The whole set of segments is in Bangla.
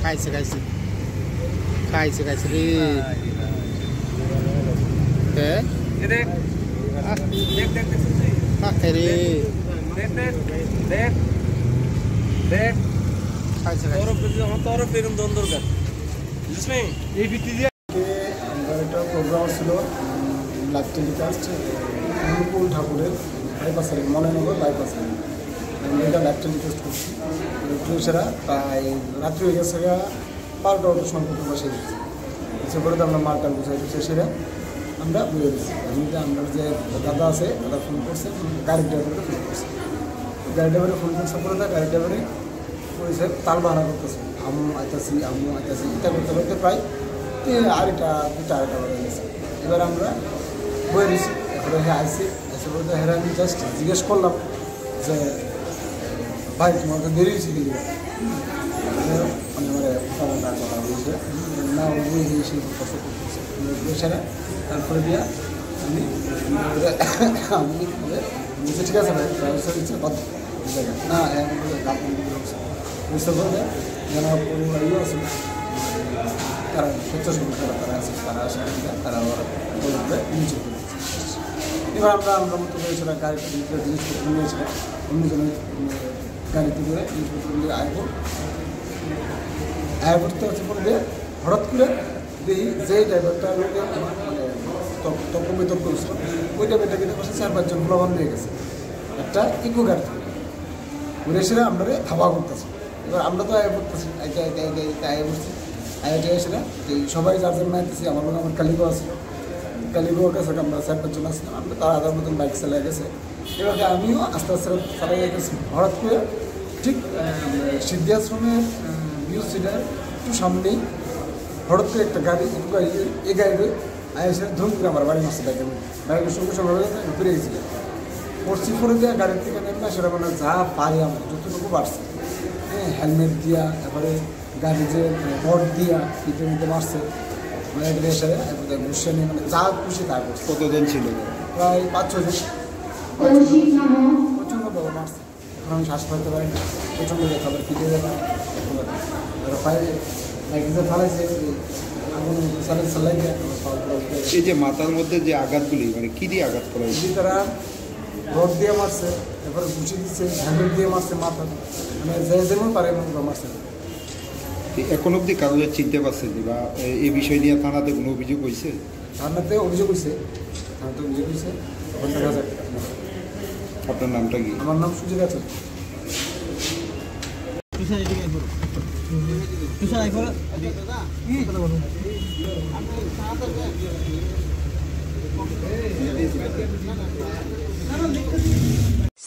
খাইছে খাইছে খাইছে খাইছে রে দেখ দেখ দেখ খাইছে রে দেখ দেখ দেখ দেখ খাইছে তোর ফিরম দন দরকার বুঝছিস এই বিক্রি দিয়ে আমরা একটা প্রোগ্রাম ছিল লাইভ টেলিকাস্ট অনুকূল ঠাকুরের বাইপাসের মনেনগর বাইপাসের আমরা এটা লাইভ টেলিকাস্ট করছি পুলিশেরা প্রায় রাত্রি হয়ে গেছে 12টার সময় বসে গেছি এসে করে তো আমরা মালটাল বুঝাই দিচ্ছি সেটা আমরা বুঝে দিচ্ছি এমনিতে আমরা যে দাদা আছে দাদা ফোন করছে গাড়ি ড্রাইভারকে ফোন করছে গাড়ি ড্রাইভারে ফোন করছে পরে গাড়ি ড্রাইভারে করেছে তাল বাহানা করতেছে আম্মু আইতাছি এটা করতে করতে প্রায় আড়াইটা বেড়ে গেছে এবার আমরা বয়ে দিচ্ছি এরপরে হ্যাঁ আসছি এসে বলতে হ্যাঁ আমি জাস্ট জিজ্ঞেস করলাম যে ভাই তোমার তো দেরি হয়েছে কি মানে আমার কথা বলছে না ওই সেই কষ্ট করতেছে সেটা তারপরে দিয়া আমি বলছি ঠিক আছে ভাই ব্যবস্থা দিচ্ছে কত না বুঝতে পারবে যেন ইয়ে আছে তারা স্বেচ্ছাসেবী তারা আছে তারা আসে তারা বলবে নিচে করে এবার আমরা মতো করে সেটা গাড়িতে জিনিসপত্র নিয়েছিলাম অন্যজনের গাড়িতে করে জিনিসপত্র নিয়ে আয় করতে হচ্ছে পরে দিয়ে হঠাৎ করে দিই যে ড্রাইভারটা লোকে মানে তর্ক বিতর্ক করেছিল ওই ড্রাইভারটা কিন্তু বসে 4-5 জন ফ্লাভার নিয়ে গেছে একটা ইকো গাড়ি থেকে ঘুরে সেটা আমরা ধাবা করতেছি এবার আমরা তো আয় করতেছি আয় বসছি আইআইটি এসে সবাই যার জন্য আইতেছি আমার মনে আমার কালিগো আছে কালিগোর কাছে আমরা 4-5 জন আসলাম আমরা তার আধার মতন বাইক চালিয়ে গেছে এবার আমিও আস্তে আস্তে চালাই গেছি হঠাৎ করে ঠিক সিদ্ধি আশ্রমের নিউজ সিটার একটু সামনেই হঠাৎ করে একটা গাড়ি এই গাড়ি আইসে ধরুন করে আমার বাড়ি মাসে বাইকের সঙ্গে সঙ্গে ফিরে গেছিলাম পড়ছি পরে দেওয়া গাড়ির থেকে নেমে সেটা মানে যা পারি আমরা যতটুকু বাড়ছে হ্যাঁ হেলমেট দিয়া তারপরে গাড়ি যে বট দিয়া পিঠে মিটে মারছে মানে এসে ঘুষে নিয়ে মানে যা খুশি তা করছে। কতজন ছিল? প্রায় 5-6 জন প্রচণ্ড বড় মারছে এখন আমি শ্বাস ফেলতে পারি না প্রচণ্ড খাবার পিঠে যাবে বাইকে ফালাইছে আগুন সালাই দেয়। এই যে মাথার মধ্যে যে আঘাতগুলি মানে কী দিয়ে আঘাত করা হয়েছে? তারা রড দিয়ে মারছে এরপরে ঘুষি দিচ্ছে হ্যান্ডেল দিয়ে মারছে মাথা মানে যে যেমন পারে এমন মারছে। এখন অবধি কাগজে চিনতে পারছে যে বা এই বিষয় নিয়ে থানাতে কোনো অভিযোগ হয়েছে? থানাতে অভিযোগ হয়েছে তখন দেখা যাক। আপনার নামটা কি? আমার নাম সুজিত আছে।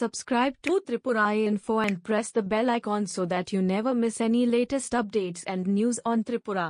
Subscribe to Tripura Info and press the bell icon so that you never miss any latest updates and news on Tripura.